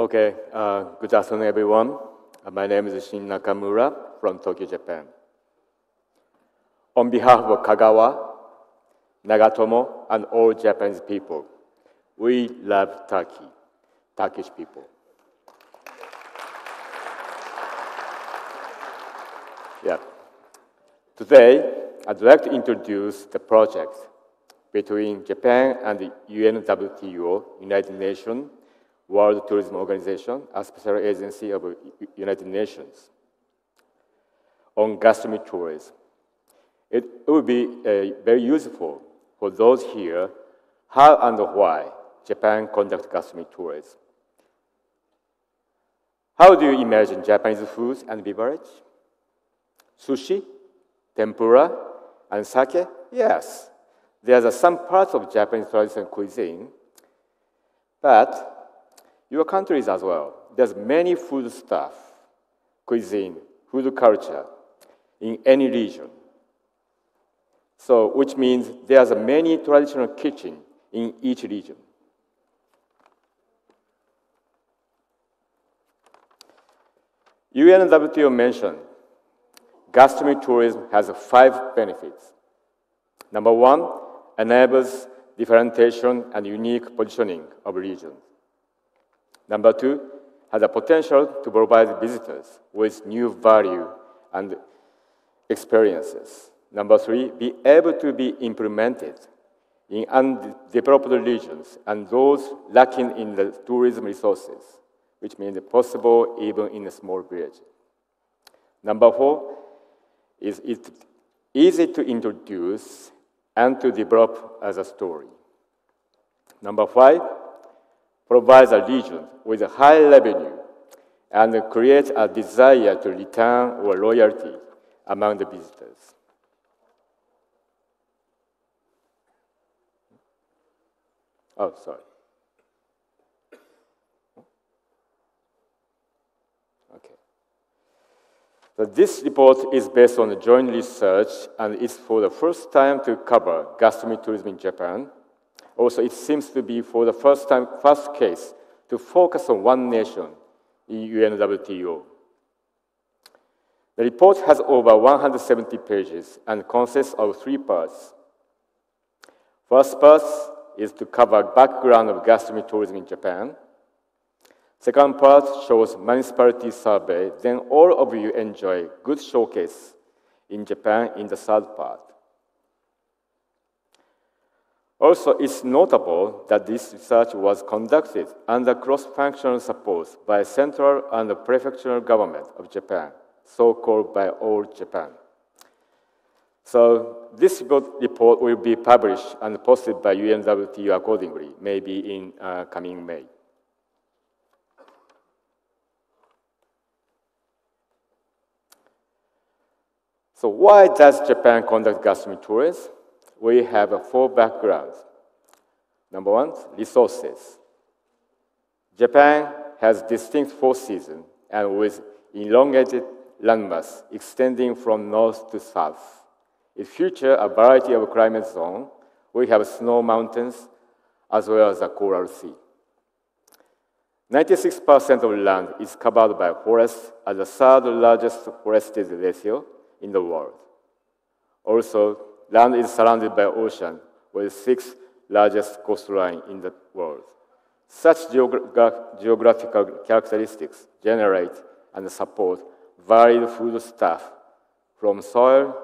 Okay, good afternoon, everyone. My name is NAKAMURA from Tokyo, Japan. On behalf of Kagawa, Nagatomo, and all Japanese people, we love Turkey, Turkish people. Yeah. Today, I'd like to introduce the project between Japan and the UNWTO, United Nations World Tourism Organization, a special agency of United Nations, on gastronomy tourism. It will be very useful for those here how and why Japan conducts gastronomy tourism. How do you imagine Japanese foods and beverage? Sushi, tempura, and sake? Yes, there are some parts of Japanese traditional cuisine, but your countries as well. There's many food stuff, cuisine, food culture in any region. So, which means there's many traditional kitchens in each region. UNWTO mentioned gastronomy tourism has 5 benefits. Number 1, enables differentiation and unique positioning of regions. Number 2, has a potential to provide visitors with new value and experiences. Number 3, be able to be implemented in undeveloped regions and those lacking in the tourism resources, which means possible even in a small village. Number 4, is it easy to introduce and to develop as a story. Number 5, provides a region with a high revenue and creates a desire to return or loyalty among the visitors. Oh, sorry. Okay. So this report is based on joint research and it's for the first time to cover gastronomy tourism in Japan. Also, it seems to be for the first case to focus on one nation in UNWTO. The report has over 170 pages and consists of 3 parts. First part is to cover background of gastronomy tourism in Japan. Second part shows municipality survey. Then all of you enjoy good showcase in Japan in the third part. Also, it's notable that this research was conducted under cross-functional support by central and prefectural government of Japan, so-called by all Japan. So this report will be published and posted by UNWTO accordingly, maybe in coming May. So why does Japan conduct gastronomy tourism? We have 4 backgrounds. Number 1, resources. Japan has distinct 4 seasons and with elongated landmass extending from north to south. It features a variety of climate zones. We have snow mountains as well as a coral sea. 96% of land is covered by forests as the 3rd largest forested ratio in the world. Also, land is surrounded by ocean, with 6th largest coastline in the world. Such geographical characteristics generate and support varied foodstuffs from soil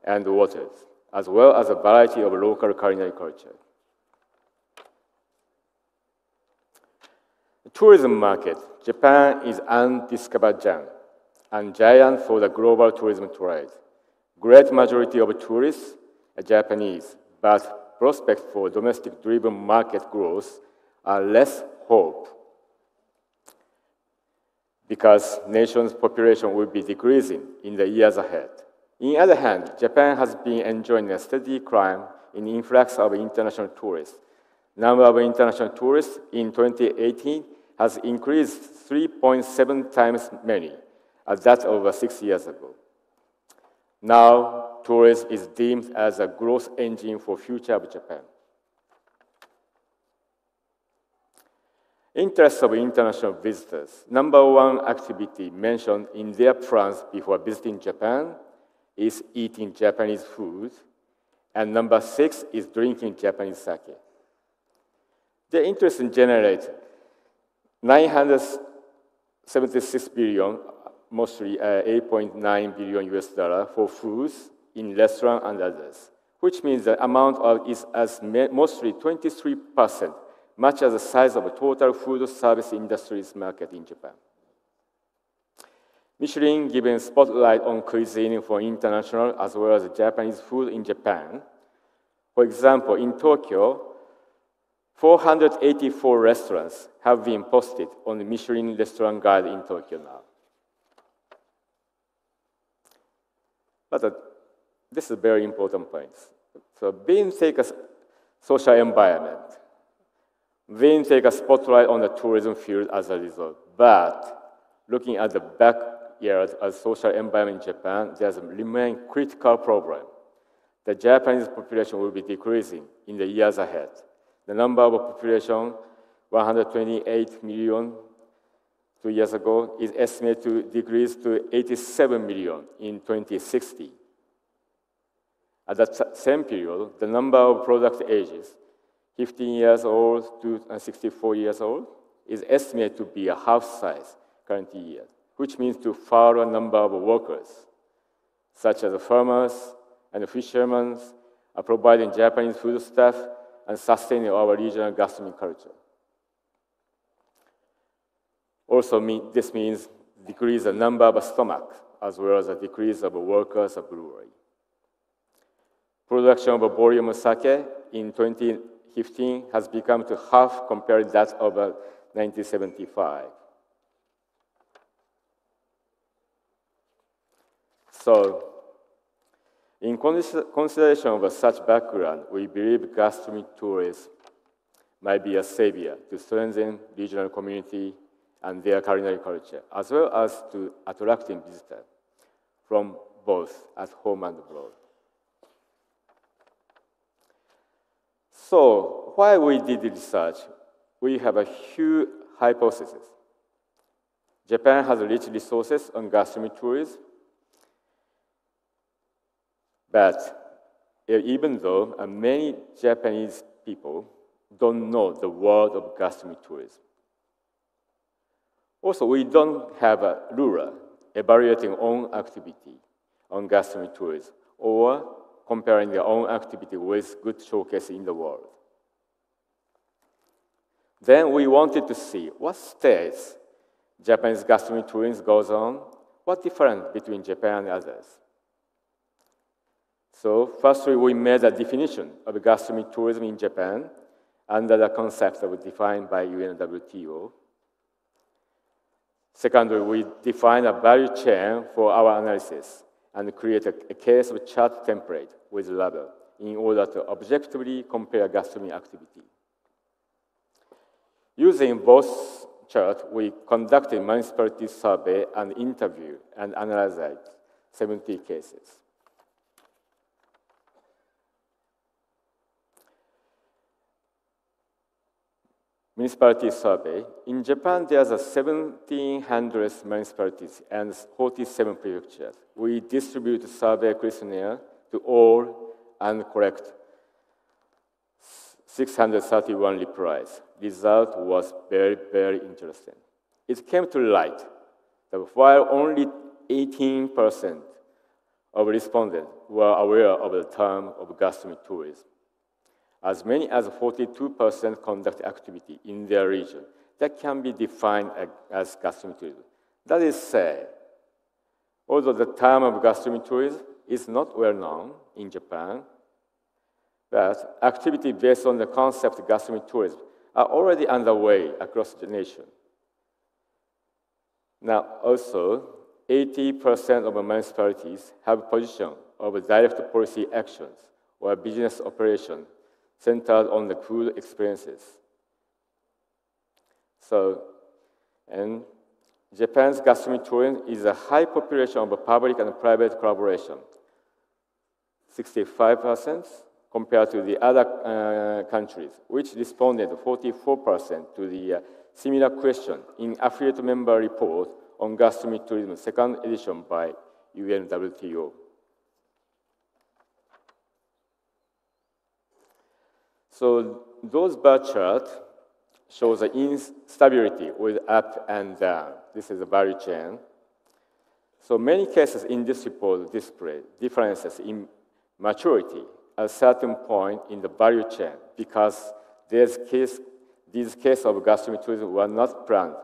and waters, as well as a variety of local culinary culture. The tourism market, Japan is undiscovered gem and giant for the global tourism trade. Great majority of tourists are Japanese, but prospects for domestic-driven market growth are less hope because nation's population will be decreasing in the years ahead. On the other hand, Japan has been enjoying a steady climb in influx of international tourists. Number of international tourists in 2018 has increased 3.7 times many as that of 6 years ago. Now, tourism is deemed as a growth engine for future of Japan. Interest of international visitors. Number one activity mentioned in their plans before visiting Japan is eating Japanese food, and number 6 is drinking Japanese sake. The interest generates 976 billion, mostly 8.9 billion US dollar for foods in restaurant and others, which means the amount is as mostly 23%, much as the size of the total food service industry's market in Japan. Michelin given spotlight on cuisine for international as well as Japanese food in Japan. For example, in Tokyo, 484 restaurants have been posted on the Michelin Restaurant Guide in Tokyo now. But this is a very important point. So being take a social environment, being take a spotlight on the tourism field as a result. But looking at the backyard as social environment in Japan, there's a remain critical problem. The Japanese population will be decreasing in the years ahead. The number of population, 128 million 2 years ago, is estimated to decrease to 87 million in 2060. At that same period, the number of product ages, 15 years old to 64 years old, is estimated to be a half size current year, which means to far a number of workers, such as farmers and fishermen, are providing Japanese foodstuff and sustaining our regional gastronomic culture. Also, this means decrease the number of stomach, as well as a decrease of workers of brewery. Production of volume sake in 2015 has become to half compared to that of 1975. So, in consideration of such background, we believe gastronomic tourism might be a savior to strengthen regional community and their culinary culture, as well as to attracting visitors from both at home and abroad. So, why we did research? We have a huge hypothesis. Japan has rich resources on gastronomic tourism, but even though many Japanese people don't know the word of gastronomic tourism. Also, we don't have a ruler evaluating own activity on gastronomic tourism or comparing their own activity with good showcase in the world. Then we wanted to see what states Japanese gastronomic tourism goes on, what difference between Japan and others. So firstly, we made a definition of gastronomic tourism in Japan under the concept of defined by UNWTO. Secondly, we defined a value chain for our analysis and create a case of chart template with label in order to objectively compare gastronomic activity. Using both charts, we conducted municipality survey and interview and analyzed 70 cases. Municipality survey. In Japan, there's 1,700 municipalities and 47 prefectures. We distribute survey questionnaire to all and collect 631 replies. Result was very, very interesting. It came to light that while only 18% of respondents were aware of the term of gastronomic tourism, as many as 42% conduct activity in their region that can be defined as gastronomic tourism. That is said, although the term of gastronomic tourism is not well known in Japan, but activity based on the concept of gastronomic tourism are already underway across the nation. Now, also, 80% of municipalities have position of direct policy actions or business operation centered on the food experiences. So, and Japan's gastronomic tourism is a high population of public and private collaboration, 65% compared to the other countries, which responded 44% to the similar question in affiliate member report on gastronomy tourism, second edition by UNWTO. So those bar charts show the instability with up and down. This is a value chain. So many cases in this report display differences in maturity at a certain point in the value chain because these cases of gastronomy tourism were not planned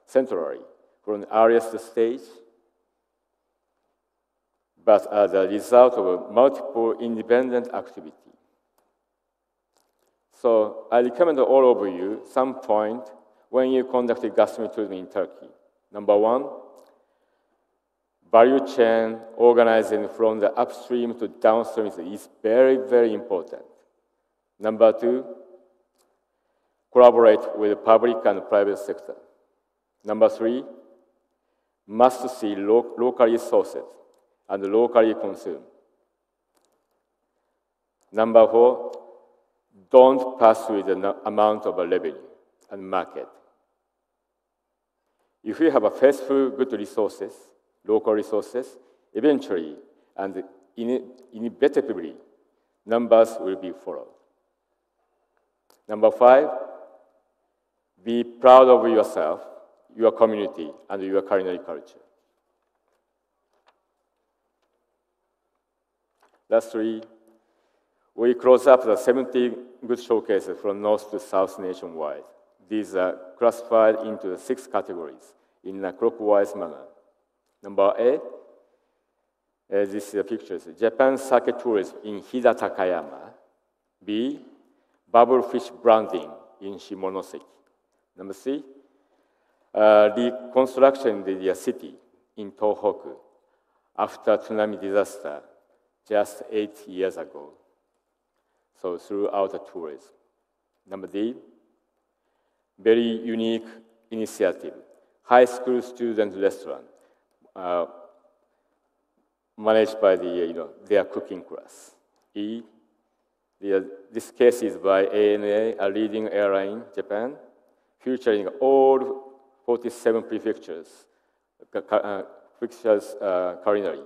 centrally from the earliest stage, but as a result of multiple independent activity. So I recommend all of you some point when you conduct gastronomy tourism in Turkey. Number one, value chain organizing from the upstream to downstream is very, very important. Number two, collaborate with the public and private sector. Number three, must see locally sourced and locally consumed. Number four, don't pass with the amount of revenue and market. If you have a faithful, good resources, local resources, eventually and inevitably, numbers will be followed. Number five, be proud of yourself, your community, and your culinary culture. Lastly, we close up the 70 good showcases from north to south nationwide. These are classified into the 6 categories in a clockwise manner. Number A, this is the pictures. Japan sake tourism in Hida Takayama. B, bubble fish branding in Shimonoseki. Number C, reconstruction in the city in Tohoku after tsunami disaster just 8 years ago. So throughout the tourism. Number D, very unique initiative, high school student restaurant managed by their cooking class. E, this case is by ANA, a leading airline in Japan, featuring all 47 prefectures culinary,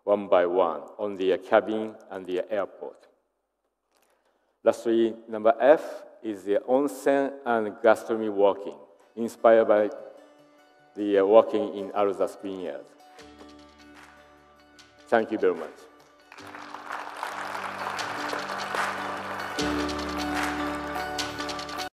one by one, on the cabin and the airport. Lastly, number F is the onsen and gastronomy walking, inspired by the walking in Alsace vineyard. Thank you very much.